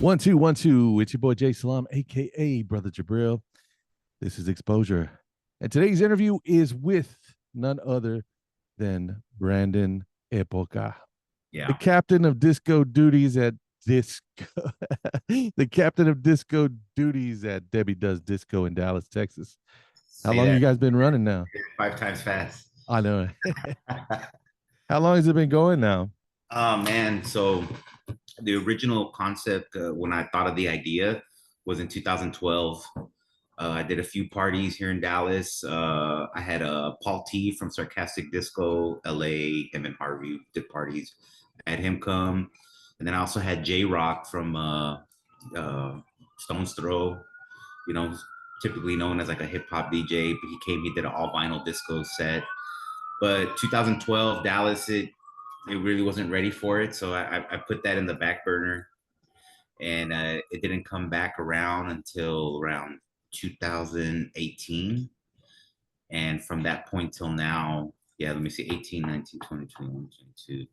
One, two, one, two. It's your boy Abdul-Salaam, aka Brother Jabril. This is Exposure. And today's interview is with none other than Brandon Epocha, the Yeah. captain of disco duties at disco, the captain of disco duties at Debbie Does Disco in Dallas, Texas. How Say long you that guys been running now? 5 times fast. I know. How long has it been going now? Oh man, so the original concept when I thought of the idea was in 2012. I did a few parties here in Dallas. I had Paul T from Sarcastic Disco, LA. Him and Harvey did parties. I had him come, and then I also had J Rock from uh, Stone's Throw. You know, typically known as like a hip hop DJ. But he came, he did an all vinyl disco set. But 2012 Dallas, it really wasn't ready for it, so I put that in the back burner, and it didn't come back around until around 2018, and from that point till now, yeah, let me see, 18, 19, 20, 21, 22.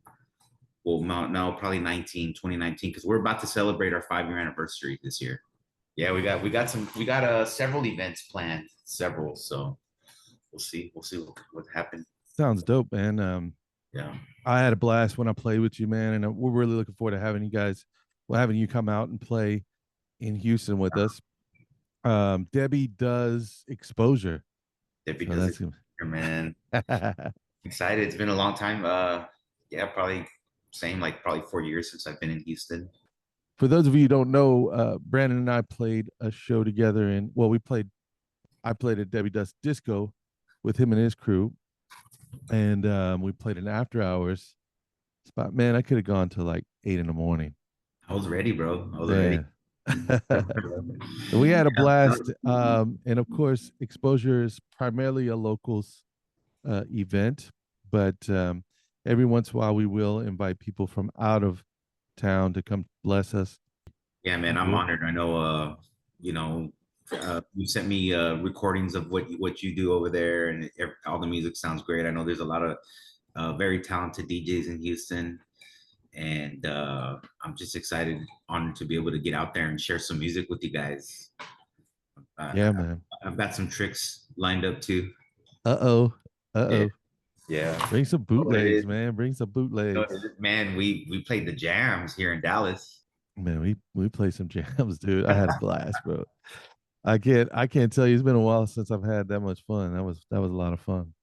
Well, no, probably 19, 2019, because we're about to celebrate our 5 year anniversary this year. Yeah, we got several events planned, several. So we'll see what happened. Sounds dope, man. Yeah. I had a blast when I played with you, man, and we're really looking forward to having you guys, well, having you come out and play in Houston with us. Debbie Does Exposure, Debbie so does it, that's gonna. man. Excited. It's been a long time. Yeah, probably same like probably 4 years since I've been in Houston. For those of you who don't know, Brandon and I played a show together, and well, we played. I played at Debbie Does Disco with him and his crew, and we played in after hours spot. Man, I could have gone to like 8 in the morning. I was ready, bro. I was ready. Man. We had a blast. And of course, Exposure is primarily a locals event, but every once in a while we will invite people from out of town to come bless us. Yeah, man, I'm honored. I know you know, you sent me recordings of what you do over there, and all the music sounds great. I know there's a lot of very talented DJs in Houston, and I'm just excited, honored to be able to get out there and share some music with you guys. Yeah, Uh, man. I've got some tricks lined up too. Uh-oh. Yeah, Uh-oh. yeah. Bring some Oh, it bootlegs, is. man. Bring some No, bootlegs. man, we played the jams here in Dallas. Man, we play some jams, dude. I had a blast, bro. I can't tell you, it's been a while since I've had that much fun. That was a lot of fun.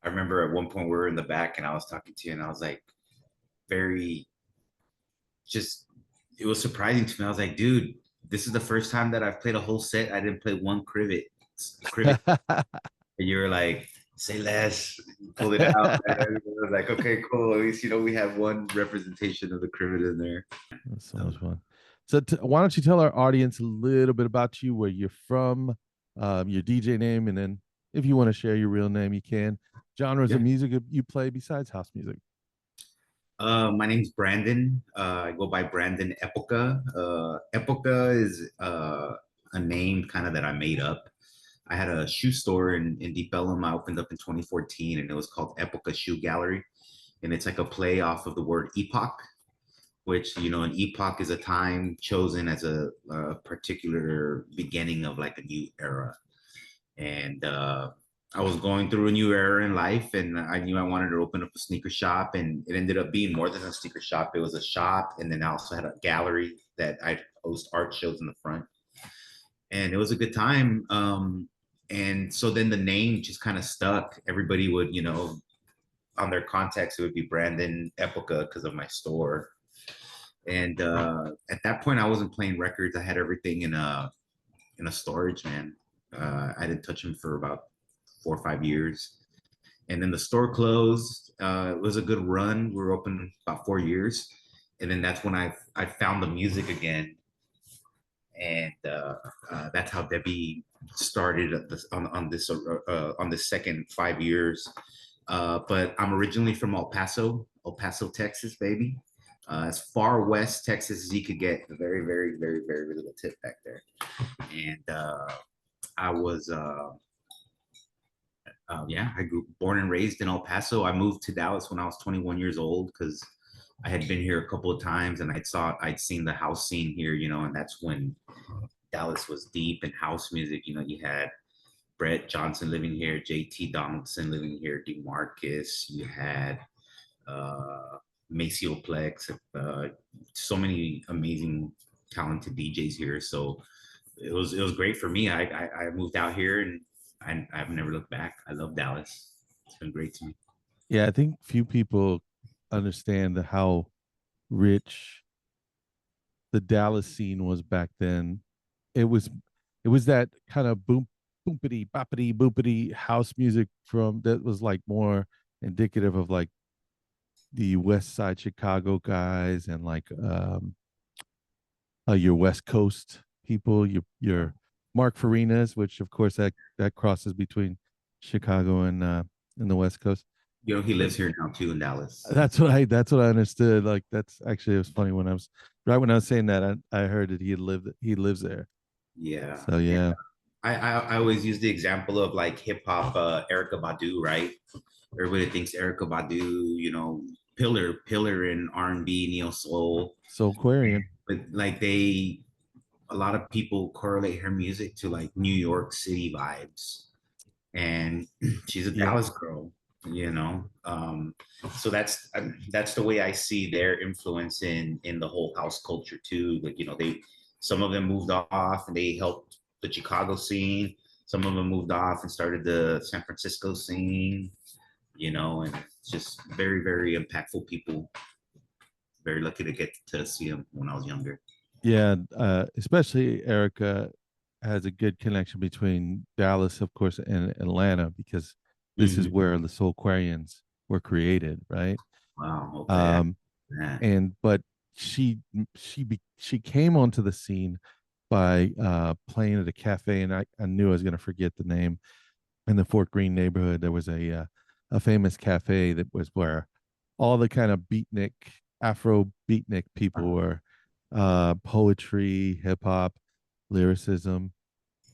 I remember at one point we were in the back and I was talking to you and I was like, very just, it was surprising to me. I was like, dude, this is the first time that I've played a whole set. I didn't play one crivet. And you were like, say less, pull it out. Man. I was like, okay, cool. At least we have one representation of the crivet in there. That's so So, much fun. So why don't you tell our audience a little bit about you, where you're from, your DJ name, and then if you want to share your real name, you can. Genres of yeah. music you play besides house music. My name's Brandon. I go by Brandon Epocha. Epocha is a name kind of that I made up. I had a shoe store in Deep Ellum. I opened up in 2014, and it was called Epocha Shoe Gallery, and it's like a play off of the word epoch, which an epoch is a time chosen as a particular beginning of like a new era. And I was going through a new era in life, and I knew I wanted to open up a sneaker shop, and it ended up being more than a sneaker shop. It was a shop, and then I also had a gallery that I'd host art shows in the front, and it was a good time. And so then the name just kind of stuck. Everybody would, on their contacts, it would be Brandon Epocha because of my store. And at that point, I wasn't playing records. I had everything in a storage, man. I didn't touch them for about 4 or 5 years, and then the store closed. It was a good run. We were open about 4 years, and then that's when I found the music again, and that's how Debbie started at this, on this second 5 years. But I'm originally from El Paso, Texas, baby. As far west Texas as you could get, very, very, very, very little tip back there. And I was, yeah, I grew born and raised in El Paso. I moved to Dallas when I was 21 years old because I had been here a couple of times, and I'd seen the house scene here, and that's when Dallas was deep in house music. You had Brett Johnson living here, JT Donaldson living here, DeMarcus. You had uh, Maceo Plex, so many amazing, talented DJs here. So it was great for me. I moved out here, and I've never looked back. I love Dallas. It's been great to me. Yeah, I think few people understand how rich the Dallas scene was back then. It was it was that kind of boom boopity boppity boopity house music from that was like more indicative of like the West Side Chicago guys and like your West Coast people, your Mark Farinas, which of course that crosses between Chicago and the West Coast. He But lives here now too in Dallas. that's what I understood. Like that's actually it was funny when I was right when I was saying that I heard that he lives there. Yeah. So yeah, I always use the example of like hip hop, Erica Badu, right? Everybody thinks Erica Badu, pillar in R&B, neo soul, so Aquarian. but like a lot of people correlate her music to like New York City vibes, and she's a Yep. Dallas girl, you know. So that's the way I see their influence in the whole house culture too. Like they some of them moved off and they helped the Chicago scene. Some of them moved off and started the San Francisco scene, and it's just very very impactful people. Very lucky to get to see them when I was younger. Yeah, especially Erica has a good connection between Dallas, of course, and Atlanta because this is Mhm. where the Soul Aquarians were created, right? Wow. Okay. Um, Yeah. and but she came onto the scene by playing at a cafe, and I knew I was going to forget the name. In the Fort Greene neighborhood, there was a famous cafe that was where all the kind of beatnik, Afro beatnik people were, poetry, hip hop, lyricism.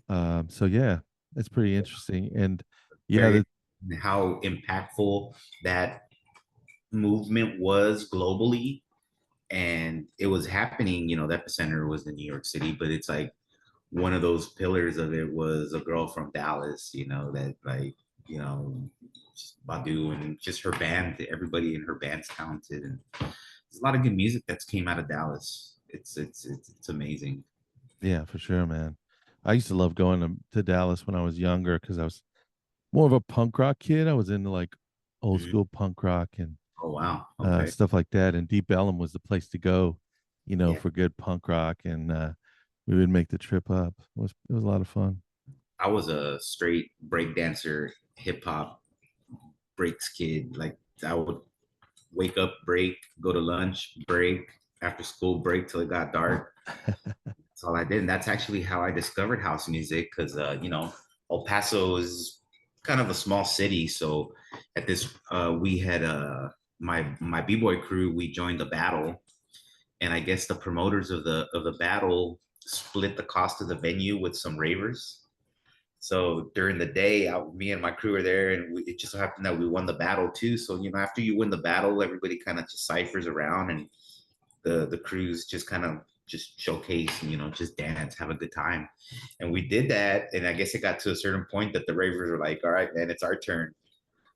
So yeah, it's pretty interesting. And yeah, Very how impactful that movement was globally, and it was happening. The epicenter was in New York City, but it's like one of those pillars of it was a girl from Dallas, that like, you know, Badu and just her band, everybody in her band's talented, and there's a lot of good music that's came out of Dallas. It's amazing. yeah, for sure, man. I used to love going to Dallas when I was younger because I was more of a punk rock kid. I was into like old Mhm. school punk rock and Oh wow, okay, stuff like that. And Deep Ellum was the place to go, yeah. for good punk rock. And we would make the trip up. It was a lot of fun. I was a straight break dancer, hip hop breaks kid. Like I would wake up, break, go to lunch, break, after school break till it got dark. That's all I did. And that's actually how I discovered house music because, El Paso is kind of a small city. So at this, we had my b-boy crew, we joined the battle. And I guess the promoters of the battle split the cost of the venue with some ravers. So during the day, me and my crew were there, and it just so happened that we won the battle too. So after you win the battle, everybody kind of just ciphers around, and the crews just kind of just showcase and just dance, have a good time. And we did that, and I guess it got to a certain point that the ravers were like, "All right, man, it's our turn."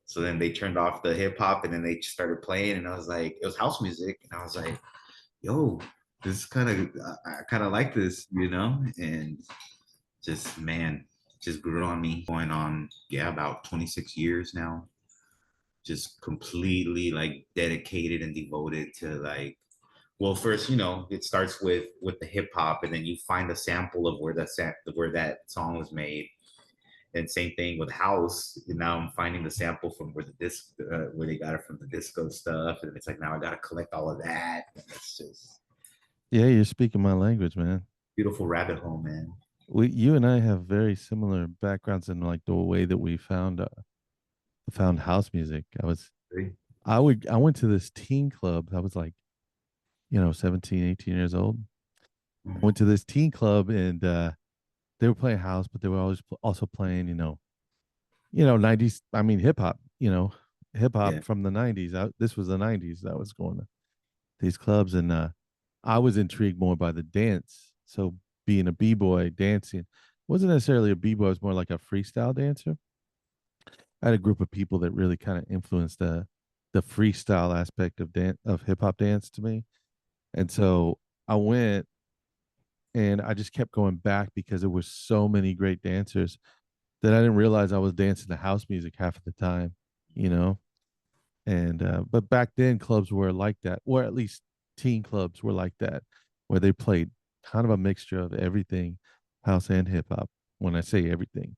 So then they turned off the hip hop, and then they just started playing, and I was like, it was house music, and I was like, "Yo, this is kind of I kind of like this, and just man, just grew on me. Going on, yeah, about 26 years now. Just completely like dedicated and devoted to like, well, first, it starts with the hip hop, and then you find a sample of where that song was made. And same thing with house. And now I'm finding the sample from where they got it from the disco stuff, and it's like now I got to collect all of that. And it's just Yeah, you're speaking my language, man. beautiful rabbit hole, man. You and I have very similar backgrounds in like the way that we found house music. I went to this teen club. I was like, 17, 18 years old. I went to this teen club and they were playing house, but they were always also playing, 90s, I mean hip hop, hip Yeah. hop from the 90s. This was the 90s that was going on. these clubs, and I was intrigued more by the dance. So being a b-boy dancing wasn't necessarily a b-boy, it was more like a freestyle dancer. I had a group of people that really kind of influenced the freestyle aspect of dance of hip hop dance to me. And so I went and I just kept going back because there were so many great dancers that I didn't realize I was dancing to house music half of the time, you know. And but back then clubs were like that, or at least teen clubs were like that, where they played kind of a mixture of everything, house and hip hop. When I say everything,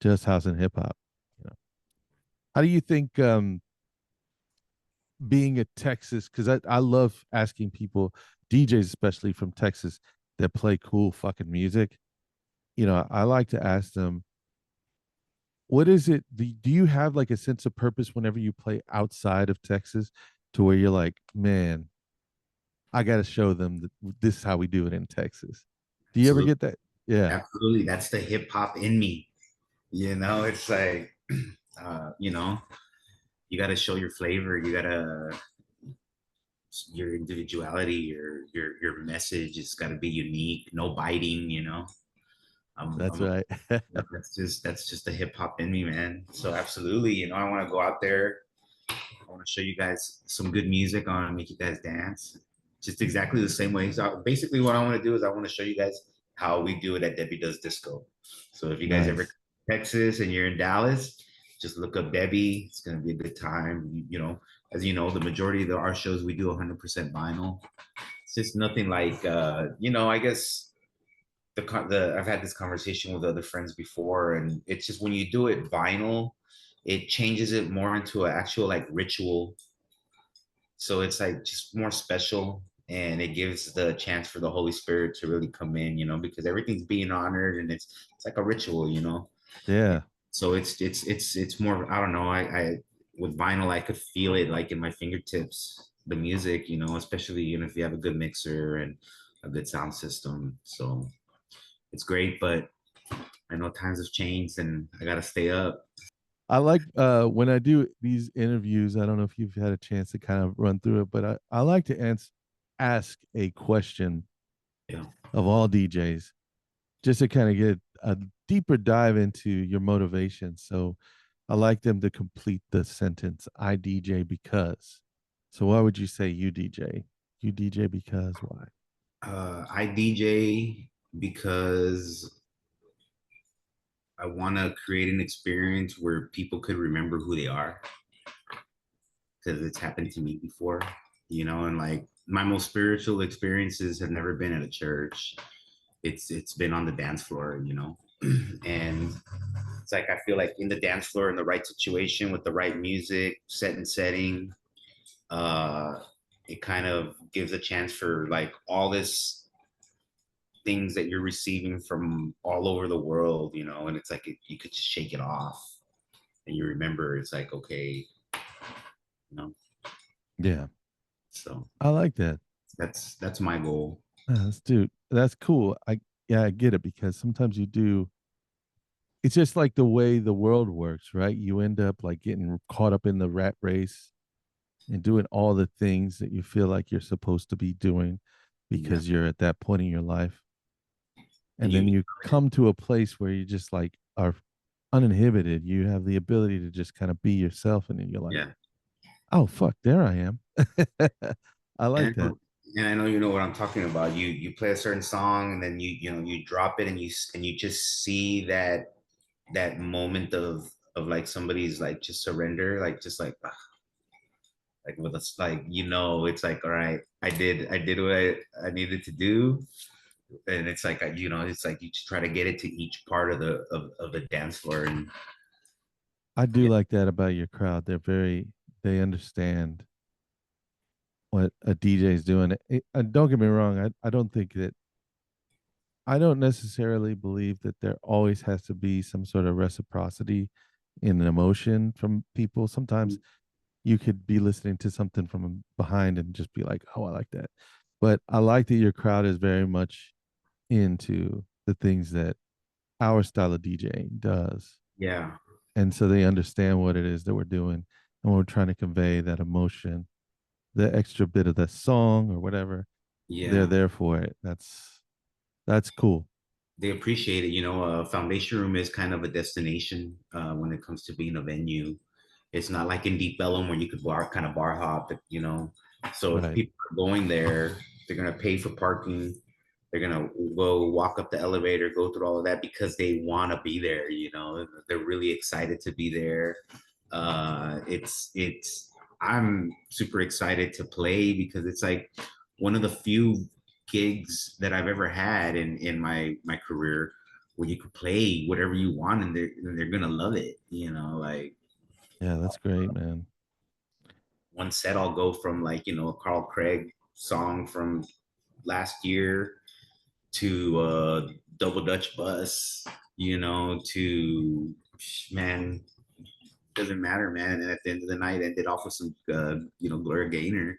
just house and hip hop. You know, how do you think being a Texas? Because I love asking people, DJs especially from Texas, that play cool fucking music. You know, I like to ask them, what is it? Do you have like a sense of purpose whenever you play outside of Texas, to where you're like, man, I got to show them that this is how we do it in Texas. Do you ever Absolutely, get that? Yeah, absolutely. That's the hip hop in me. It's like, you know, you got to show your flavor. You got to your individuality, your message. It's got to be unique. No biting. that's I'm right. that's just the hip hop in me, man. So absolutely, I want to go out there. I want to show you guys some good music. I want to make you guys dance, just exactly the same way. So basically, what I want to do is I want to show you guys how we do it at Debbie Does Disco. So if you guys ever come Nice. to Texas and you're in Dallas, just look up Debbie. It's gonna be a good time. As you know, the majority of our shows we do 100% vinyl. It's just nothing like, I guess I've had this conversation with other friends before, and it's just when you do it vinyl, it changes it more into an actual like ritual. So it's like just more special, and it gives the chance for the Holy Spirit to really come in, because everything's being honored, and it's like a ritual. Yeah, So it's more. I don't know. I with vinyl, I could feel it like in my fingertips. The music, especially if you have a good mixer and a good sound system. So it's great, but I know times have changed and I gotta stay up. I like when I do these interviews. I don't know if you've had a chance to kind of run through it, but I like to ask a question Yeah. of all DJs, just to kind of get a deeper dive into your motivation. So I like them to complete the sentence, I DJ because. So why would you say you DJ? You DJ because why? I DJ because I want to create an experience where people could remember who they are, because it's happened to me before, and like my most spiritual experiences have never been at a church. It's been on the dance floor, and it's like I feel like in the dance floor in the right situation with the right music, set and setting, uh, it kind of gives a chance for like all this things that you're receiving from all over the world, and it's like you could just shake it off and you remember it's like, okay, you know, Yeah, so I like that. that's my goal. Dude, that's cool. Yeah, I get it because sometimes you do. It's just like the way the world works, right? You end up like getting caught up in the rat race and doing all the things that you feel like you're supposed to be doing Yeah. because you're at that point in your life. And And then you come to a place where you just like are uninhibited. You have the ability to just kind of be yourself. And then you're like, yeah. oh, fuck, there I am. I And like I that. know, and I know you know what I'm talking about. You play a certain song and then you drop it and you just see that moment of like somebody's like just surrender, like just like with us, like it's like, all right, I did what I needed to do, and it's like it's like you just try to get it to each part of the dance floor, and I do yeah, like that about your crowd. They understand what a DJ is doing. Don't get me wrong. I don't think that, I don't necessarily believe that there always has to be some sort of reciprocity in an emotion from people. Sometimes you could be listening to something from behind and just be like, oh, I like that. But I like that your crowd is very much into the things that our style of DJing does. yeah, And so they understand what it is that we're doing and we're trying to convey that emotion. the extra bit of the song or whatever, they're Yeah, there for it. That's cool. they appreciate it. Foundation Room is kind of a destination when it comes to being a venue. It's not like in Deep Ellum where you could kind of bar hop. So if Right. people are going there, they're gonna pay for parking. They're gonna go walk up the elevator, go through all of that because they want to be there. They're really excited to be there. It's I'm super excited to play because it's like one of the few gigs that I've ever had in my career where you could play whatever you want and they're gonna love it. Like Yeah, that's great, man. one set I'll go from like a Carl Craig song from last year to Double Dutch Bus, to man, doesn't matter, man. And at the end of the night, ended off with some, Gloria Gaynor,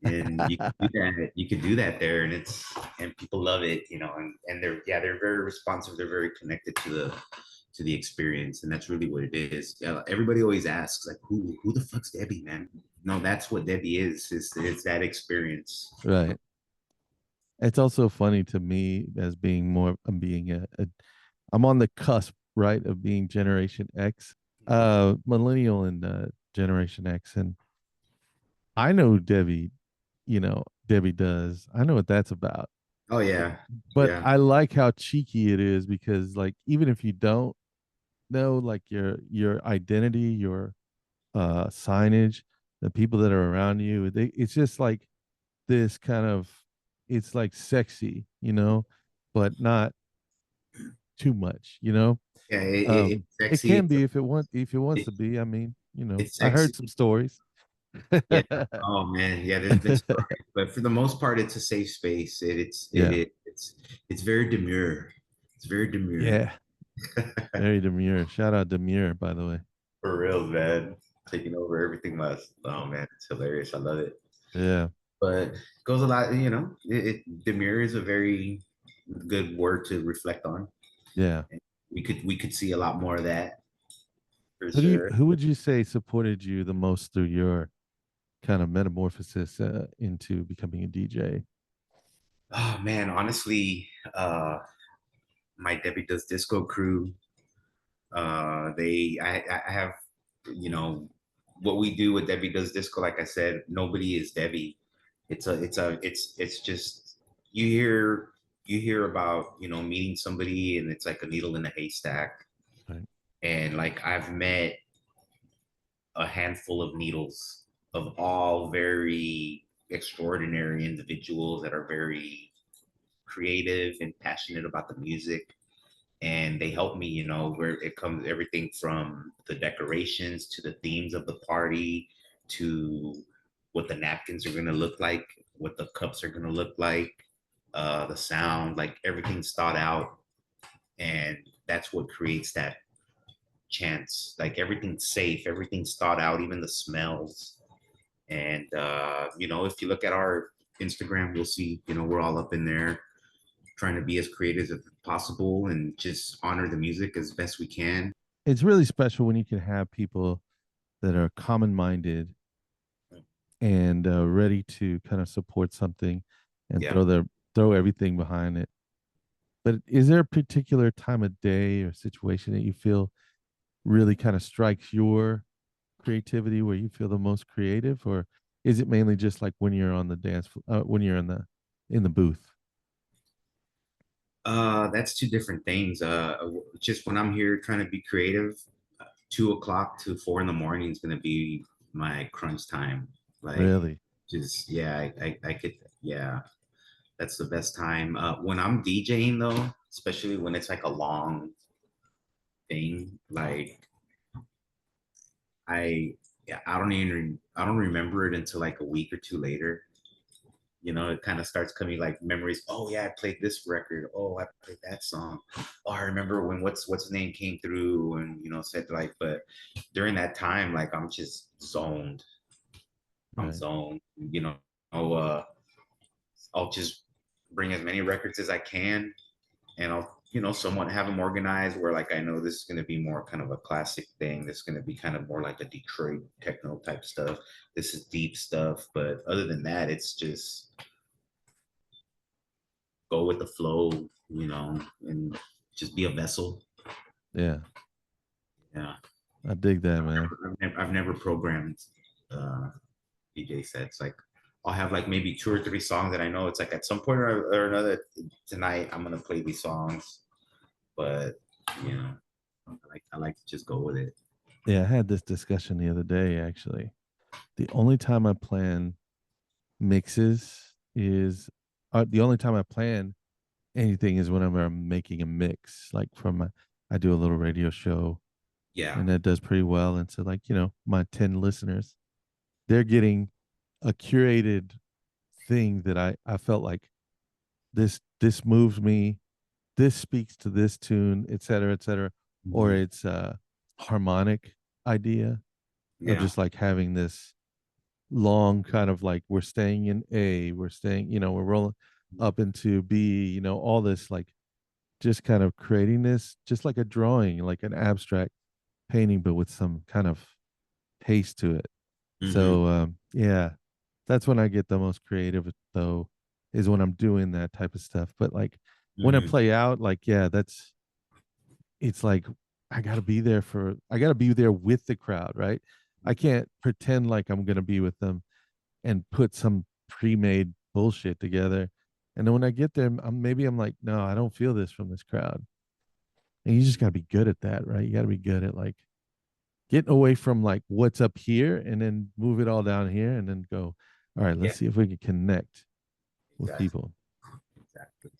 and you could do that. You could do that there, and people love it, and they're very responsive. They're very connected to the experience, and that's really what it is. Everybody always asks, like, who the fuck's Debbie, man? No, that's what Debbie is. It's that experience. Right. It's also funny to me as being more I'm being I'm on the cusp, right, of being Generation X, millennial and Generation X, and I know Debbie, Debbie does. I know what that's about. Oh yeah, But yeah. I like how cheeky it is because like even if you don't know like your identity, your signage, the people that are around you, it's just like this kind of it's like sexy, but not too much, Yeah, Um, it's it sexy. can be if it wants It, to be. I mean, it's I heard sexy. some stories. Yeah. Oh man. Yeah. There's been stories, but for the most part, it's a safe space. Yeah. It's very demure. It's very demure. Yeah. Very demure. Shout out demure, by the way. For real, man. Taking over everything must. Oh man, it's hilarious. I love it. Yeah. But it goes a lot. Demure is a very good word to reflect on. Yeah. We could see a lot more of that for sure. Who would you say supported you the most through your kind of metamorphosis into becoming a DJ? Oh man, honestly, my Debbie Does Disco crew. I have, you know, what we do with Debbie Does Disco. Like I said, nobody is Debbie. It's just you hear you hear about meeting somebody and it's like a needle in a haystack. Right. And like I've met a handful of needles of all very extraordinary individuals that are very creative and passionate about the music and they help me, where it comes everything from the decorations to the themes of the party to what the napkins are going to look like, what the cups are going to look like, the sound, like everything's thought out. And that's what creates that chance. Like everything's safe, everything's thought out, even the smells. And, if you look at our Instagram, you'll see, we're all up in there trying to be as creative as possible and just honor the music as best we can. It's really special when you can have people that are common minded and ready to kind of support something and Yeah. throw everything behind it. But is there a particular time of day or situation that you feel really kind of strikes your creativity where you feel the most creative, or is it mainly just like when you're on the when you're in the booth? That's two different things. Just when I'm here trying to be creative, 2 o'clock to 4 in the morning is gonna be my crunch time. Like, Really? just yeah, I could yeah, that's the best time. When I'm DJing though, especially when it's like a long thing, like I yeah, I don't remember it until like a week or two later. It kind of starts coming like memories. Oh yeah, I played this record. Oh, I played that song. Oh, I remember when what's his name came through and said like, but during that time, like I'm just zoned. I'm Right. zoned. I'll, uh, I'll just bring as many records as I can and I'll, somewhat have them organized where like I know this is going to be more kind of a classic thing. This is going to be kind of more like a Detroit techno type stuff. This is deep stuff, but other than that, it's just go with the flow, and just be a vessel. Yeah, Yeah, I dig that, man. I've never programmed uh, DJ sets. Like I'll have like maybe two or three songs that I know it's like at some point or another tonight I'm gonna play these songs, but you know, I like to just go with it. Yeah, I had this discussion the other day actually. The only time I plan mixes is the only time I plan anything is whenever I'm making a mix. Like I do a little radio show Yeah. and that does pretty well. And so, like, my 10 listeners, they're getting a curated thing that I felt like this moves me, this speaks to this tune, et cetera, et cetera. Or Mhm. it's a harmonic idea of Yeah. just like having this long kind of like we're staying in A, we're staying, we're rolling up into B, all this like just kind of creating this, just like a drawing, like an abstract painting, but with some kind of taste to it. Hmm. So yeah, that's when I get the most creative though, is when I'm doing that type of stuff. But like when I Hmm. play out, like yeah, it's like I gotta be there with the crowd, right? I can't pretend like I'm gonna be with them and put some pre-made bullshit together. And then when I get there, I'm like, no, I don't feel this from this crowd. And you just gotta be good at that, right? You gotta be good at like getting away from like what's up here and then move it all down here and then go, all right, Yeah. let's see if we can connect with Exactly. people. Exactly.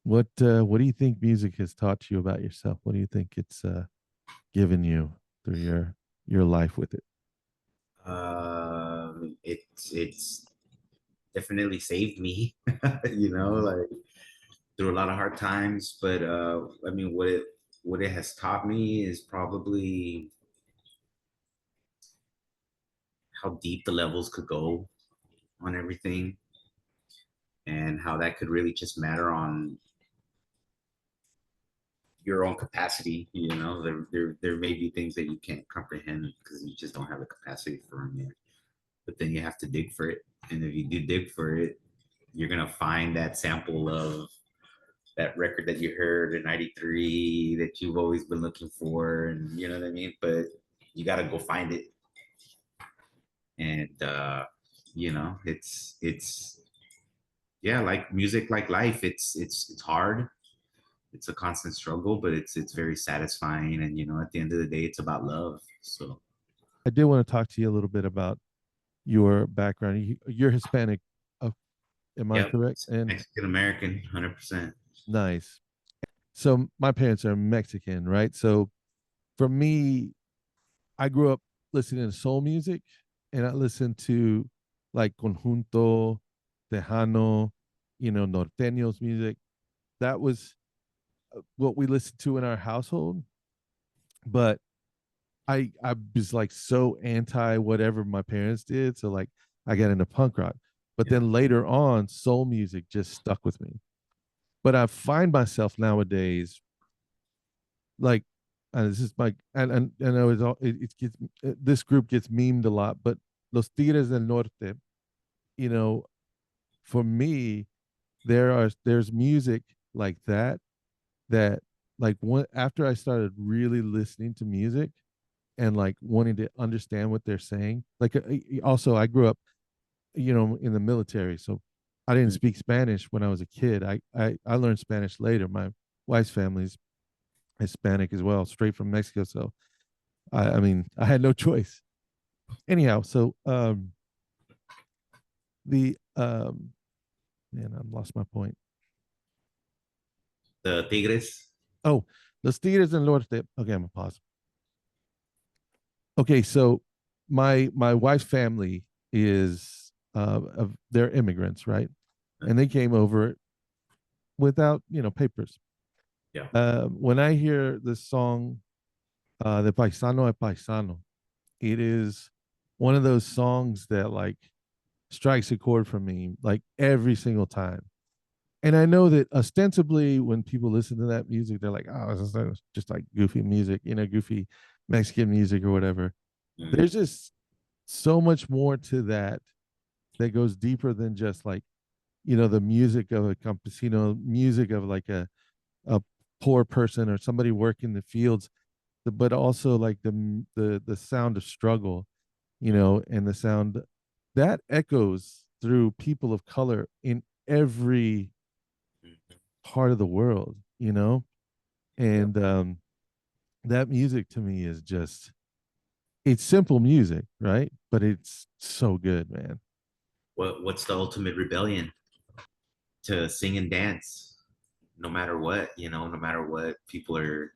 What do you think music has taught you about yourself? What do you think it's given you through your life with it? It's definitely saved me, like through a lot of hard times. But I mean, what it has taught me is probably how deep the levels could go on everything, and how that could really just matter on your own capacity. There may be things that you can't comprehend because you just don't have the capacity for them yet. But then you have to dig for it, and if you do dig for it, you're gonna find that sample of that record that you heard in '93 that you've always been looking for, and you know what I mean. But you got to go find it, and it's yeah, like music, like life. It's hard. It's a constant struggle, but it's very satisfying. And at the end of the day, it's about love. So I did want to talk to you a little bit about your background. You're Hispanic, uh, am I yeah, correct? And Mexican American, 100%. nice. So my parents are Mexican, right? So for me, I grew up listening to soul music, and I listened to like conjunto, tejano, norteños music. That was what we listened to in our household. But I was like so anti whatever my parents did, so like I got into punk rock. But Yeah. then later on, soul music just stuck with me. But I find myself nowadays like, and this is like, and I know it gets this group gets memed a lot, but Los Tigres del Norte, you know, for me, there's music like that like one after I started really listening to music and like wanting to understand what they're saying. Like also I grew up, in the military, so I didn't Mm. speak Spanish when I was a kid. I learned Spanish later. My wife's family's Hispanic as well, straight from Mexico. So I mean, I had no choice. Anyhow, so the man, I lost my point. The Tigres. Oh, Los Tigres and Norte. Okay, I'm gonna pause. Okay, so my wife's family is they're immigrants, right? And they came over without papers. Yeah. When I hear this song, "De Paisano a Paisano," it is one of those songs that like strikes a chord for me like every single time. and I know that ostensibly when people listen to that music, they're like, oh, just like goofy music, goofy Mexican music or whatever. Mhm. There's just so much more to that that goes deeper than just like, the music of a campesino, music of like a poor person or somebody working the fields, but also like the sound of struggle, and the sound that echoes through people of color in every Mhm. part of the world, Yep. and that music to me is just, it's simple music, right? But it's so good, man. What's the ultimate rebellion? To sing and dance, no matter what, no matter what people are,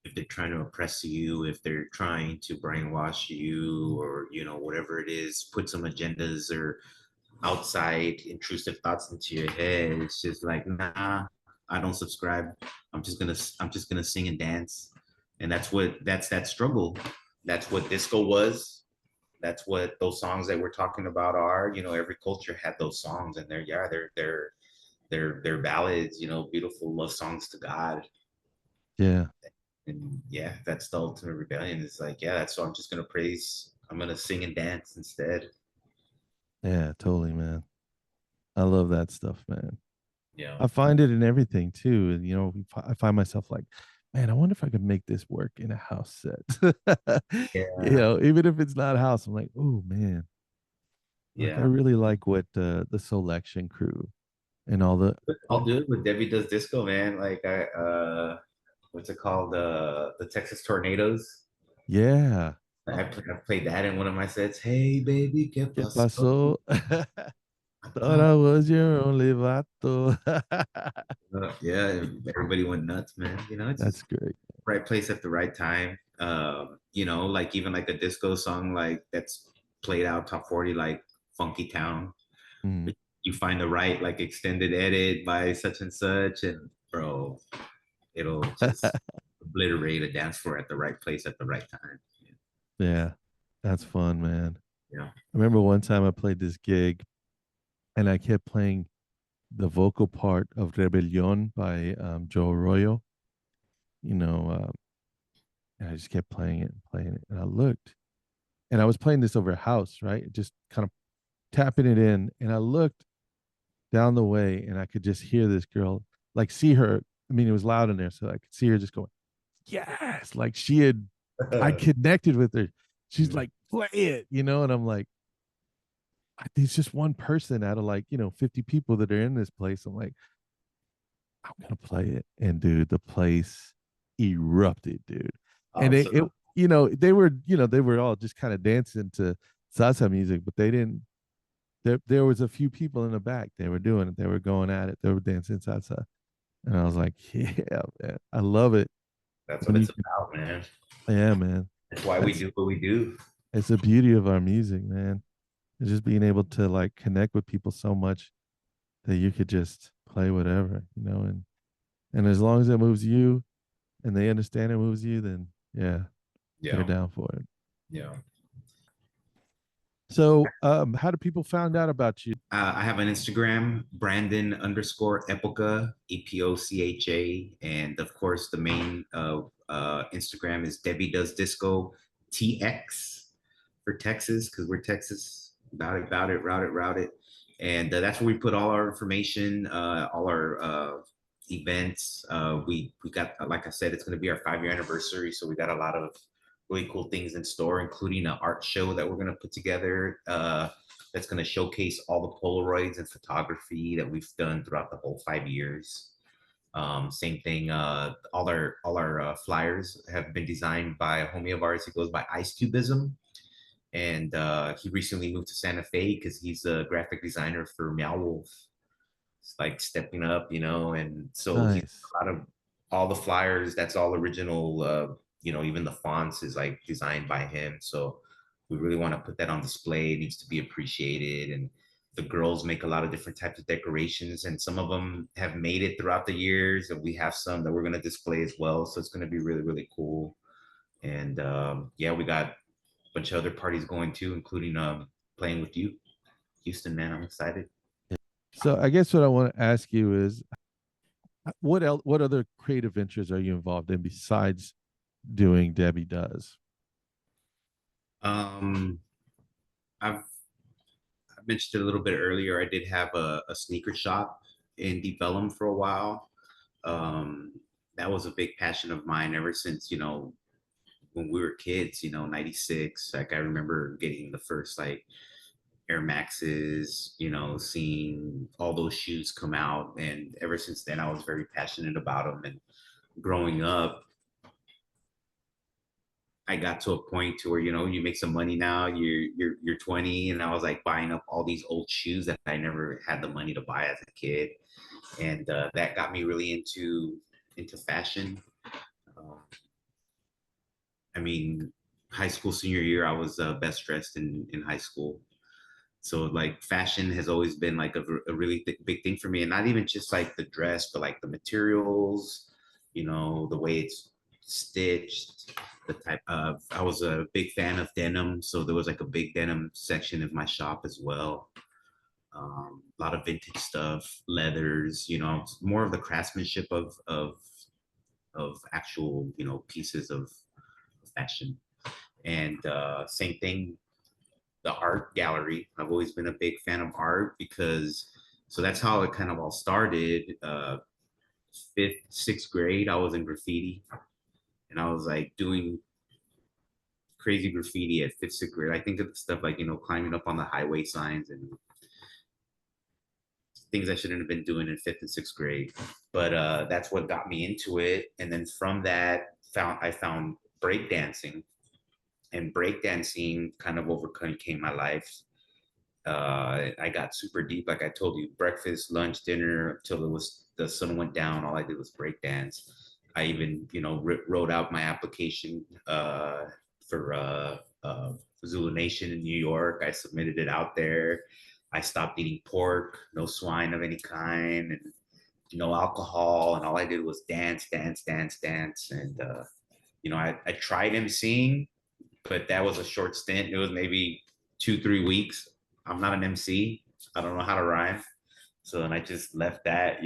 if they're trying to oppress you, if they're trying to brainwash you, or whatever it is, put some agendas or outside intrusive thoughts into your head. It's just like, nah, I don't subscribe. I'm just gonna sing and dance. And that's that struggle. That's what disco was. That's what those songs that we're talking about are. Every culture had those songs, and they're ballads, beautiful love songs to God. Yeah, And yeah, that's the ultimate rebellion. It's like, yeah, that's, so I'm just gonna praise. I'm gonna sing and dance instead. yeah, totally, man. I love that stuff, man. Yeah. I find it in everything too. And I find myself like, man, I wonder if I could make this work in a house set. Yeah. Even if it's not a house, I'm like, oh man, like I Yeah. really like what the selection crew and I'll do it with Debbie Does Disco, man. Like what's it called? The Texas Tornadoes. yeah. I played that in one of my sets. Hey baby, ¿qué ¿Qué pasó? pasó? Thought I was your only vato. Yeah, everybody went nuts, man. It's That's just great. right place at the right time. Like even like a disco song like that's played out top 40, like Funky Town. Mm. You find the right like extended edit by such and such, and bro, it'll just obliterate a dance floor at the right place at the right time. Yeah, that's fun, man. Yeah. I remember one time I played this gig and I kept playing the vocal part of Rebellion by Joe Arroyo, you know, and I just kept playing it and playing it. And I looked and I was playing this over a house, right? Just kind of tapping it in. And I looked down the way and I could just hear this girl, like see her. I mean, it was loud in there. So I could see her just going, yes. Like I connected with her. She's like, play it, and I'm like, there's just one person out of like, 50 people that are in this place. I'm like, I'm gonna play it. And dude, the place erupted, dude. And Awesome. they were all just kind of dancing to salsa music, but they didn't there was a few people in the back. They were doing it, they were going at it, they were dancing salsa. And I was like, yeah, man, I love it That's what when you it's can, about, man. yeah, man. That's why we That's do what we do. it's the beauty of our music, man. It's just being able to like connect with people so much that you could just play whatever, and as long as it moves you and they understand it moves you, then yeah, they're Yeah. down for it. Yeah. So, how do people find out about you? I have an Instagram, Brandon underscore Epocha, Epocha. And of course, the main Instagram is Debbie Does Disco TX for Texas, because we're Texas. About it, route it. And that's where we put all our information, all our events. We got, like I said, it's going to be our 5 year anniversary. So we got a lot of really cool things in store, including an art show that we're going to put together. That's going to showcase all the Polaroids and photography that we've done throughout the whole 5 years. Same thing. All our flyers have been designed by a homie of ours. He goes by Ice Cubism, and he recently moved to Santa Fe because he's a graphic designer for Meow Wolf. It's like stepping up, and so he's Nice. a lot of all the flyers. That's all original. Even the fonts is like designed by him. So we really want to put that on display. It needs to be appreciated, and the girls make a lot of different types of decorations, and some of them have made it throughout the years, and we have some that we're going to display as well. So it's going to be really, really cool. And yeah, we got a bunch of other parties going too, including playing with you, Houston. Man, I'm excited. So I guess what I want to ask you is, what else? What other creative ventures are you involved in besides doing Debbie Does? Um, I've I mentioned it a little bit earlier. I did have a sneaker shop in Deep Ellum for a while. Um, that was a big passion of mine ever since, when we were kids, 96. Like I remember getting the first like Air Maxes, seeing all those shoes come out. And ever since then, I was very passionate about them. And growing up, I got to a point to where you make some money now. You're 20, and I was like buying up all these old shoes that I never had the money to buy as a kid, and that got me really into fashion. Uh, I mean, high school senior year, I was best dressed in high school. So like fashion has always been like a really big thing for me, and not even just like the dress, but like the materials, the way it's stitched, the type of. I was a big fan of denim, so there was like a big denim section of my shop as well. A lot of vintage stuff, leathers, more of the craftsmanship of actual pieces of fashion. And same thing, the art gallery. I've always been a big fan of art because so that's how it kind of all started. Fifth, sixth grade, I was in graffiti, and I was like doing crazy graffiti at fifth, sixth grade. I think of the stuff like climbing up on the highway signs and things I shouldn't have been doing in fifth and sixth grade. But that's what got me into it. And then from that, I found breakdancing, and breakdancing kind of overcame my life. I got super deep, like I told you, breakfast, lunch, dinner, till the sun went down. All I did was break dance. I even, wrote out my application for Zulu Nation in New York. I submitted it out there. I stopped eating pork, no swine of any kind, and no alcohol. And all I did was dance, dance, dance, dance. And I tried emceeing, but that was a short stint. It was maybe 2, 3 weeks. I'm not an MC. I don't know how to rhyme. So then I just left that.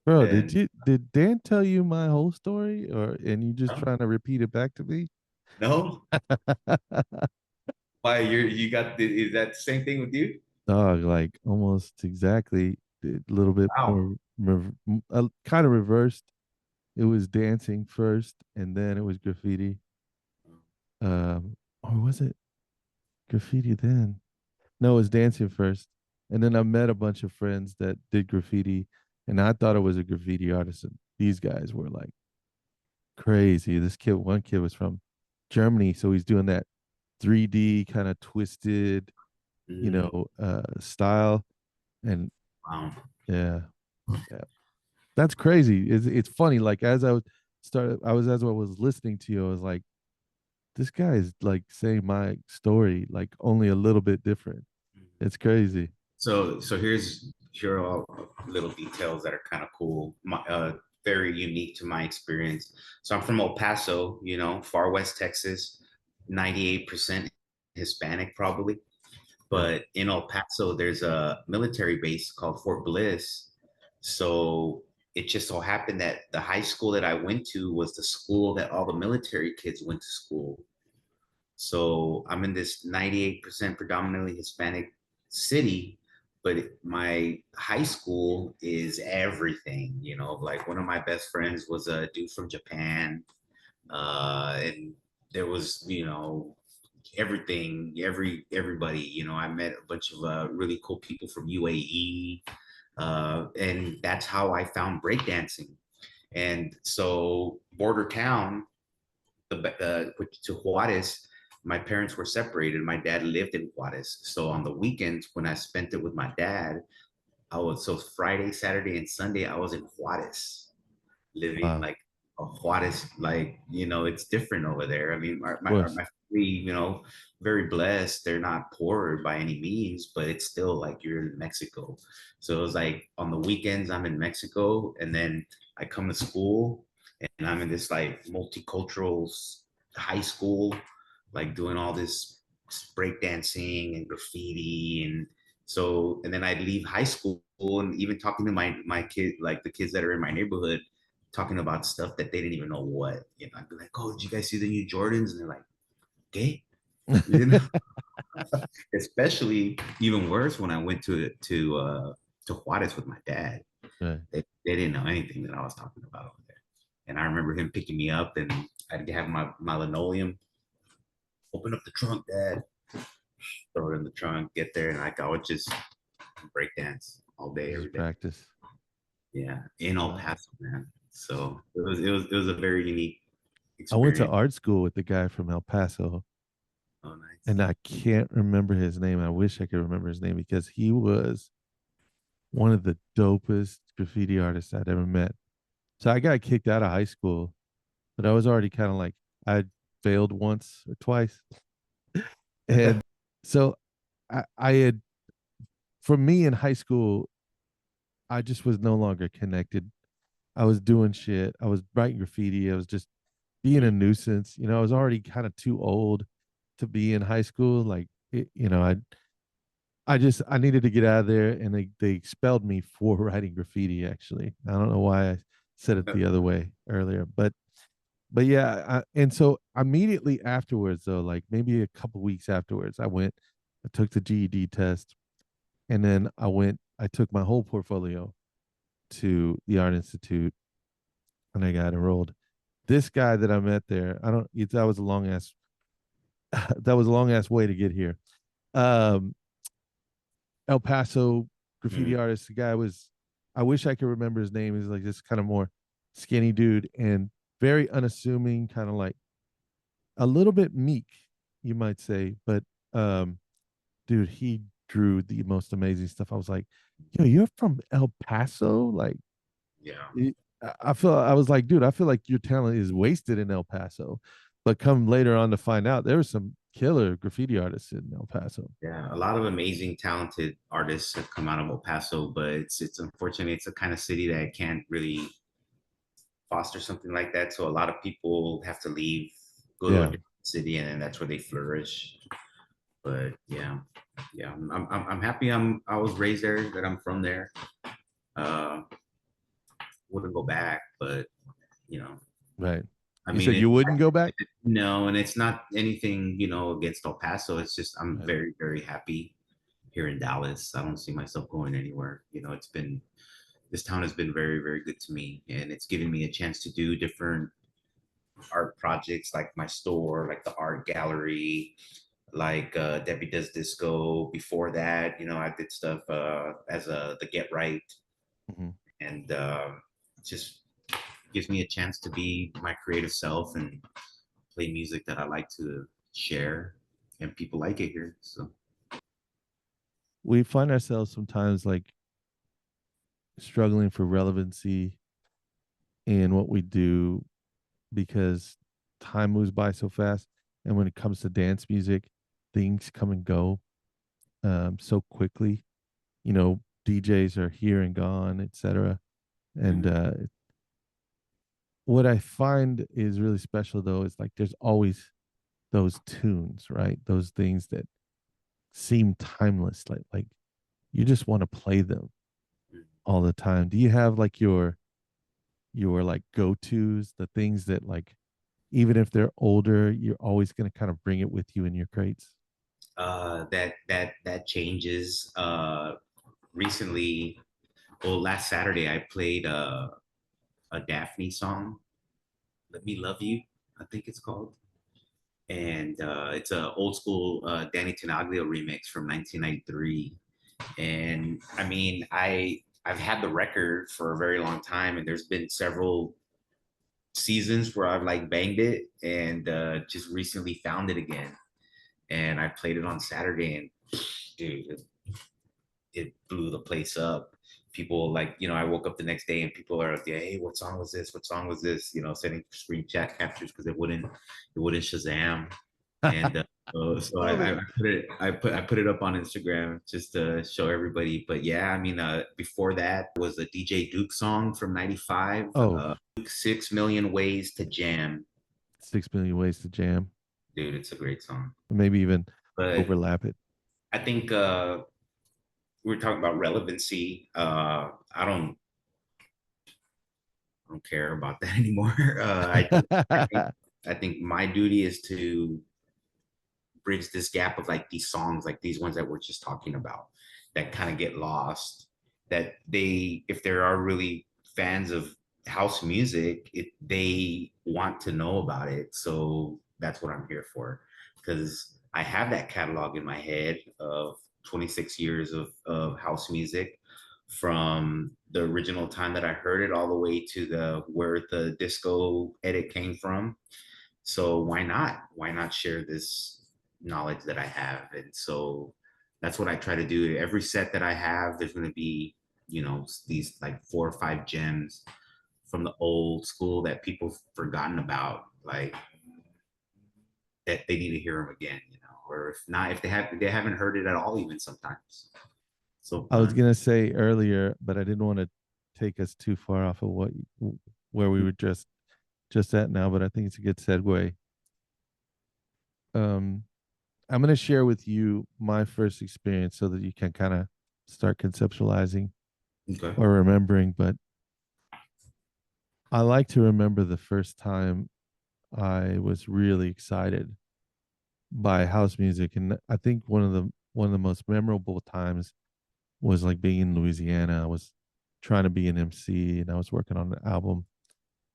Bro, And did Dan tell you my whole story, or and you just no, trying to repeat it back to me? no. Why you got is that the same thing with you? Dog, like almost exactly a little bit Wow. more kind of reversed. It was dancing first, and then it was graffiti. Or was it graffiti then? No, it was dancing first, and then I met a bunch of friends that did graffiti, and I thought it was a graffiti artist. And these guys were like crazy. One kid was from Germany, so he's doing that 3D kind of twisted, Mm, style, and wow. yeah, yeah, that's crazy. It's funny. Like as I was listening to you, I was like, this guy is like saying my story, like only a little bit different. It's crazy. So here are all little details that are kind of cool. Very unique to my experience. So I'm from El Paso, far west Texas, 98% Hispanic probably. Yeah. But in El Paso, there's a military base called Fort Bliss. So it just so happened that the high school that I went to was the school that all the military kids went to school. So I'm in this 98% predominantly Hispanic city, but my high school is everything. Like one of my best friends was a dude from Japan, and there was everything, everybody. I met a bunch of really cool people from UAE, and that's how I found breakdancing. And so border town, to Juarez, my parents were separated. My dad lived in Juarez, so on the weekends when I spent it with my dad, so Friday, Saturday, and Sunday I was in Juarez, living Wow. like a Juarez, like it's different over there. I mean, Of course. my family, very blessed. They're not poor by any means, but it's still like you're in Mexico. So it was like on the weekends I'm in Mexico, and then I come to school, and I'm in this like multicultural high school, like doing all this breakdancing and graffiti and So, and then I'd leave high school and even talking to my kid, like the kids that are in my neighborhood, talking about stuff that they didn't even know what. You know, I'd be like, "Oh, did you guys see the new Jordans?" And they're like, "Okay." You know, especially even worse when I went to Juarez with my dad. Right. They didn't know anything that I was talking about over there. And I remember him picking me up, and I'd have my linoleum. Open up the trunk, Dad. Throw it in the trunk. Get there, and I would just break dance all day, every Just day. practice. Yeah, in El Uh, Paso, man. So it was a very unique I went to experience. art school with the guy from El Paso, Oh, nice. and I can't remember his name. I wish I could remember his name because he was one of the dopest graffiti artists I'd ever met. So I got kicked out of high school, but I was already kind of like I failed once or twice, and so I had for me in high school, I just was no longer connected. I was doing shit. I was writing graffiti. I was just being a nuisance. You know, I was already kind of too old to be in high school. Like, I needed to get out of there, and they expelled me for writing graffiti. Actually, I don't know why I said it the other way earlier, but yeah, and so immediately afterwards, though, like maybe a couple weeks afterwards, I took the GED test, and then I took my whole portfolio to the Art Institute, and I got enrolled. This guy that I met there, I don't. That was a long ass. That was a long ass way to get here. Um, El Paso graffiti Mm. artist. The guy was. I wish I could remember his name. He's like this kind of more skinny dude and very unassuming, kind of like a little bit meek, you might say. But um, dude, he drew the most amazing stuff. I was like, yo, you're from El Paso? Like, Yeah. I was like, dude, I feel like your talent is wasted in El Paso. But come later on to find out, there were some killer graffiti artists in El Paso. Yeah, a lot of amazing, talented artists have come out of El Paso, but it's unfortunate. It's a kind of city that can't really foster something like that. So a lot of people have to leave, go to a Yeah, different city, and then that's where they flourish. But yeah, yeah, I'm happy. I was raised there. That I'm from there. Uh, wouldn't go back, but you know, right. I You mean, said you wouldn't go back? no, and it's not anything against El Paso. It's just I'm Right. very very happy here in Dallas. I don't see myself going anywhere. It's been this town has been very very good to me, and it's given me a chance to do different art projects like my store, like the art gallery, like Debbie Does Disco. Before that, I did stuff as the Get Right, Mhm. and just gives me a chance to be my creative self and play music that I like to share, and people like it here. So We find ourselves sometimes like struggling for relevancy in what we do because time moves by so fast. And when it comes to dance music, things come and go so quickly. You know, DJs are here and gone, etc. And mhm. what I find is really special though is like there's always those tunes, right? Those things that seem timeless, like you just want to play them all the time. Do you have like your like go-tos, the things that like even if they're older, you're always going to kind of bring it with you in your crates? That changes. Recently, well, last Saturday I played a Daphne song, "Let Me Love You," I think it's called, and it's a old school Danny Tenaglia remix from 1993. And I mean, I've had the record for a very long time, and there's been several seasons where I've like banged it, and just recently found it again, and I played it on Saturday, and dude, it blew the place up. People like, I woke up the next day and people are like, hey, what song was this? What song was this? Sending screen chat captures because it wouldn't Shazam. And so Love I it. put it up on Instagram just to show everybody. But yeah, I mean, before that was a DJ Duke song from '95. Oh, 6 million ways to jam, 6 million ways to jam. dude. It's a great song. Maybe even But overlap it. I think we were talking about relevancy. I don't care about that anymore. I think I think my duty is to bridge this gap of like these songs, like these ones that we're just talking about, that kind of get lost. That they, if there are really fans of house music, they want to know about it. So that's what I'm here for, because I have that catalog in my head of 26 years of house music, from the original time that I heard it all the way to the where the disco edit came from. So why not? Why not share this knowledge that I have? And so that's what I try to do. Every set that I have, there's going to be, these like 4 or 5 gems from the old school that people have forgotten about, like that they need to hear them again, or if not, if they haven't heard it at all, even sometimes. So I was gonna say earlier, but I didn't want to take us too far off of where we were just at now. But I think it's a good segue. Um, I'm gonna share with you my first experience so that you can kind of start conceptualizing okay. or remembering. But I like to remember the first time I was really excited by house music, and I think one of the most memorable times was like being in Louisiana. I was trying to be an MC, and I was working on an album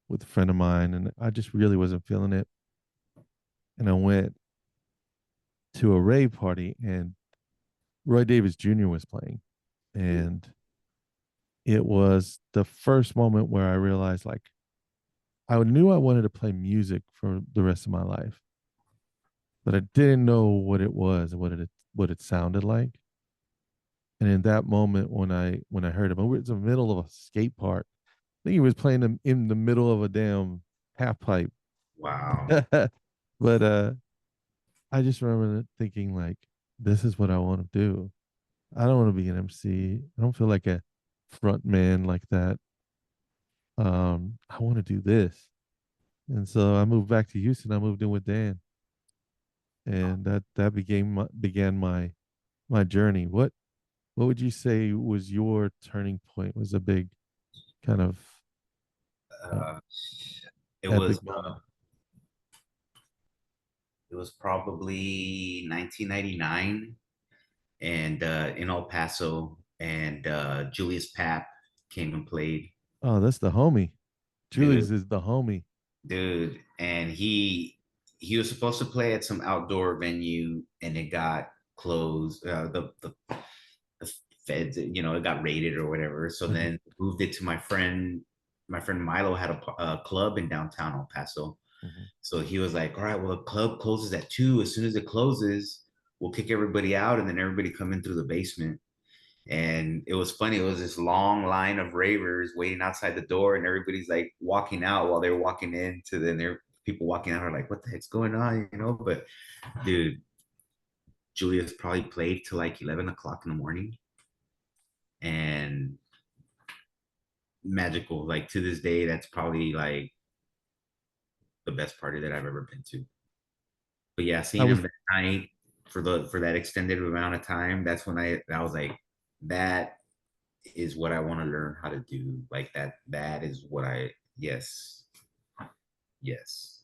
with a friend of mine, and I just really wasn't feeling it. And I went to a rave party, and Roy Davis Jr. was playing, and it was the first moment where I realized like I knew I wanted to play music for the rest of my life, but I didn't know what it was and what it sounded like. And in that moment, when I heard him, it was in the middle of a skate park. I think he was playing them in the middle of a damn half pipe. Wow. But I just remember thinking like, this is what I want to do. I don't want to be an MC. I don't feel like a front man like that. I want to do this. And so I moved back to Houston. I moved in with Dan, and that began my journey. What would you say was your turning point? Was a big kind of uh, Uh, it was epic moment? it was probably 1999, and in El Paso, and Julius Pap came and played. Oh, that's the homie. Dude, Julius is the homie. and he was supposed to play at some outdoor venue, and it got closed. The feds, it got raided or whatever. So Mhm, then moved it to my friend. My friend Milo had a club in downtown El Paso. mhm. So he was like, all right, well, the club closes at 2. As soon as it closes, we'll kick everybody out, and then everybody come in through the basement. And it was funny. It was this long line of ravers waiting outside the door, and everybody's like walking out while they're walking in. To then there, people walking out are like, "What the heck's going on?" But dude, Julius probably played till like 11 o'clock in the morning, and magical. Like to this day, that's probably like the best party that I've ever been to. But yeah, I seeing him was that night for that extended amount of time, that's when I was like, that is what I want to learn how to do. Like that is what I yes, yes.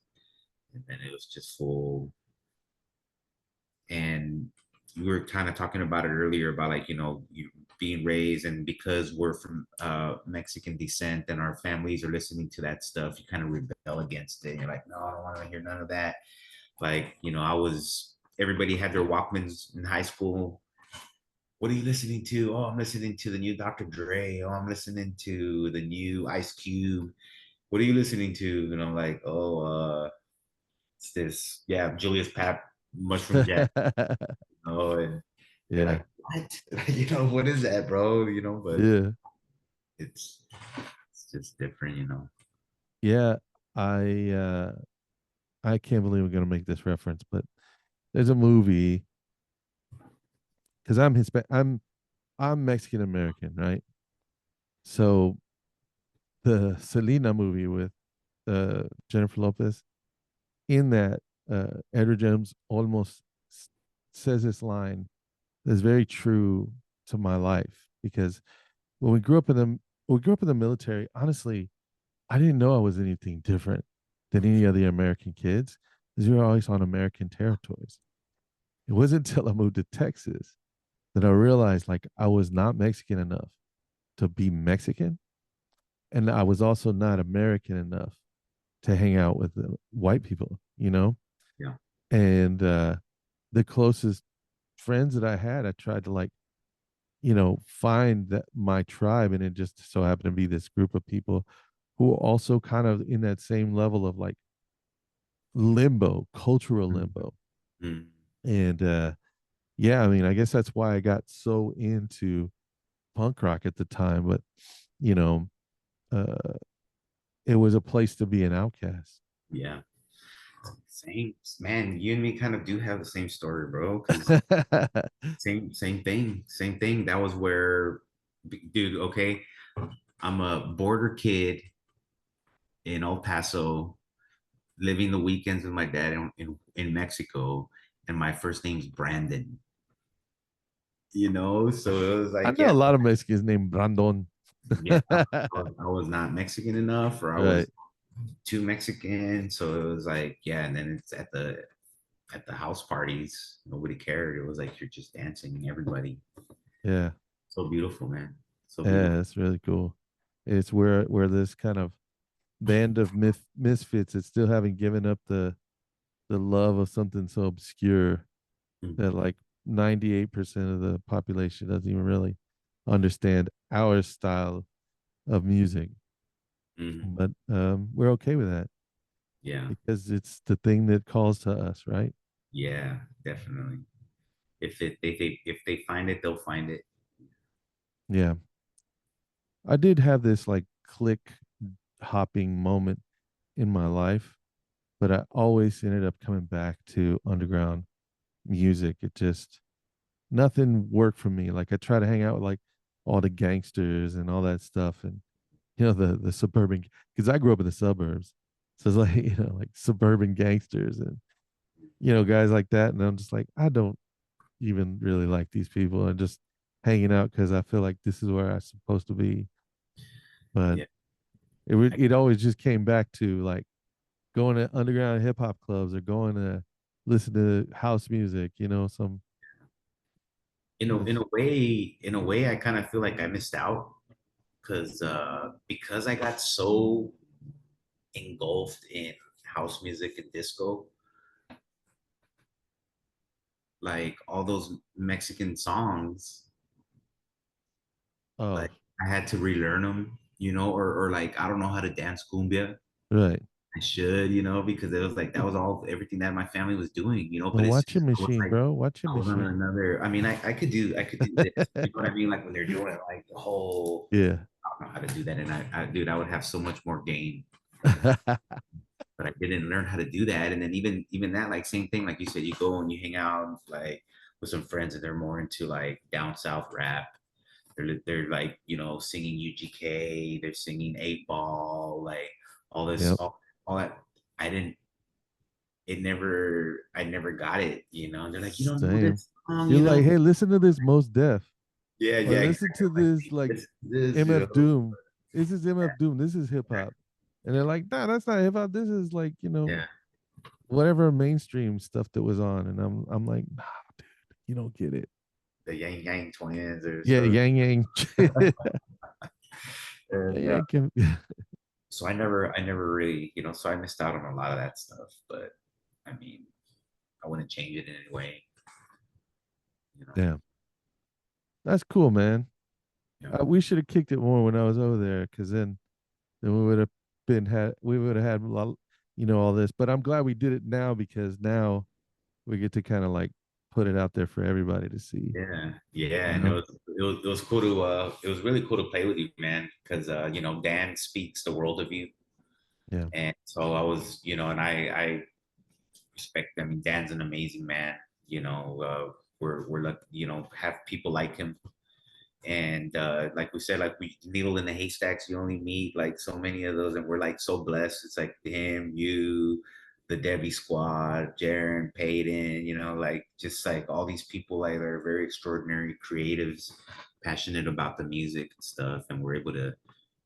And then it was just full. And you were kind of talking about it earlier about like, you being raised, and because we're from Mexican descent and our families are listening to that stuff, you kind of rebel against it. You're like, no, I don't want to hear none of that. Like, everybody had their Walkmans in high school. What are you listening to? Oh, I'm listening to the new Dr. Dre. Oh, I'm listening to the new Ice Cube. What are you listening to? And I'm like, oh, it's this, yeah, Julius Pap, Mushroom Jack. And they're yeah, like, what? What is that, bro? But yeah, it's it's just different. yeah. I uh I can't believe we're gonna make this reference, but there's a movie because I'm Mexican American, right? So the Selena movie with Jennifer Lopez, in that Edward James almost says this line that's very true to my life because when we grew up in the military, honestly, I didn't know I was anything different than any other American kids because we were always on American territories. It wasn't until I moved to Texas that I realized like I was not Mexican enough to be Mexican, and I was also not American enough to hang out with the white people, you know? Yeah. And the closest friends that I had, I tried to like, find that my tribe, and it just so happened to be this group of people who are also kind of in that same level of like limbo, cultural limbo. Mm-hmm. And yeah, I mean, I guess that's why I got so into punk rock at the time, but you know, uh it was a place to be an outcast. Yeah. Same, man. You and me kind of do have the same story, bro. Because same thing. That was where, dude. Okay, I'm a border kid in El Paso, living the weekends with my dad in Mexico, and my first name's Brandon. So it was I like, know yeah, a lot of Mexicans named Brandon. yeah. I was not Mexican enough, or I Right. was too Mexican. So it was like, yeah. And then it's at the house parties, nobody cared. It was like you're just dancing, everybody. Yeah. So beautiful, man. So beautiful. Yeah, it's really cool. It's where this kind of band of misfits that still haven't given up the love of something so obscure that like 98% of the population doesn't even really understand our style of music. Mm-hmm. But we're okay with that Yeah, because it's the thing that calls to us, right? yeah, definitely. If they find it, they'll find it. Yeah. I did have this like click hopping moment in my life, but I always ended up coming back to underground music. It just nothing worked for me. Like I try to hang out with like all the gangsters and all that stuff, and the suburban because I grew up in the suburbs, so it's like like suburban gangsters and guys like that, and I'm just like I don't even really like these people. I'm just hanging out because I feel like this is where I'm supposed to be, but Yeah, I, it always just came back to like going to underground hip hop clubs or going to listen to house music, some in a way, I kind of feel like I missed out because I got so engulfed in house music and disco, like all those Mexican songs, oh, like I had to relearn them, or like I don't know how to dance cumbia. right. I should, because it was like that was all everything that my family was doing. Well, But it's watch your just I was machine, like bro. Watch your I was on machine. another. I mean, I could do this. You know what I mean? Like when they're doing it, like the whole. Yeah. I don't know how to do that, and dude, I would have so much more game, but I didn't learn how to do that. And then even that, like same thing, like you said, you go and you hang out like with some friends, and they're more into like down south rap. They're like singing UGK, they're singing 8 Ball, like all this Yep. all that. I didn't I never got it. And they're like, you don't know Same. this song, You're like, hey, listen to this Most Def, Yeah, or yeah, listen exactly. to Like, this like this, MF Doom. This is MF Doom. This is hip hop. And they're like, nah, that's not hip hop. This is like, yeah, whatever mainstream stuff that was on. And I'm like, nah, dude, you don't get it. the Yang Yang twins or Yeah, so. Yang Yang. Yang And Yang can, so I never really, so I missed out on a lot of that stuff. But I mean, I wouldn't change it in any way, you know. damn. That's cool, man. Yeah, We should have kicked it more when I was over there, because then we would have had a lot, all this. But I'm glad we did it now because now we get to kind of like put it out there for everybody to see. yeah, yeah. You And it know? was it was it was cool to it was really cool to play with you, man, because Dan speaks the world of you, Yeah. and so I was, and I respect. I mean, Dan's an amazing man. We're like, have people like him. And like we said, like we needle in the haystacks, you only meet like so many of those, and we're like so blessed. It's like him, you, the Debbie Squad, Jaron, Payton, like just like all these people like they're very extraordinary creatives, passionate about the music and stuff, and we're able to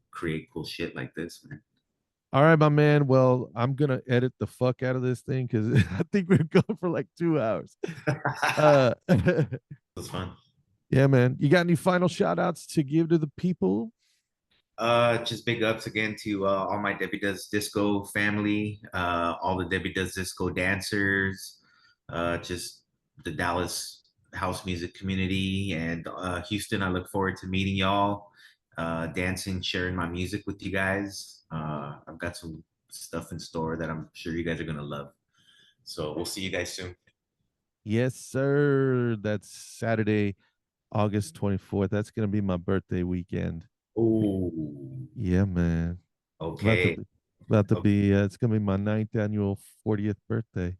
create cool shit like this, man. All right, my man. Well, I'm gonna edit the fuck out of this thing because I think we've gone for like 2 hours. It was fun. Yeah, man. You got any final shout outs to give to the people? Just big ups again to all my Debbie Does Disco family, all the Debbie Does Disco dancers, just the Dallas house music community, and Houston. I look forward to meeting y'all, dancing, sharing my music with you guys. I've got some stuff in store that I'm sure you guys are gonna love. So we'll see you guys soon. Yes, sir. That's Saturday, August 24th. That's gonna be my birthday weekend. Oh, Yeah, man. About to okay. be, about to Okay. be. It's gonna be my ninth annual 40th birthday.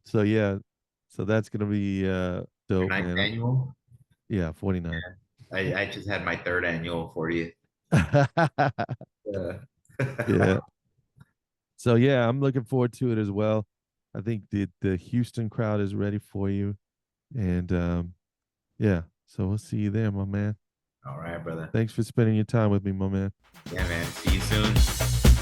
So yeah, so that's gonna be Your dope, ninth man. annual? Yeah, 49. I just had my third annual for you. Yeah. Yeah. So yeah, I'm looking forward to it as well. I think the Houston crowd is ready for you. And yeah, so we'll see you there, my man. All right, brother. Thanks for spending your time with me, my man. Yeah, man. See you soon.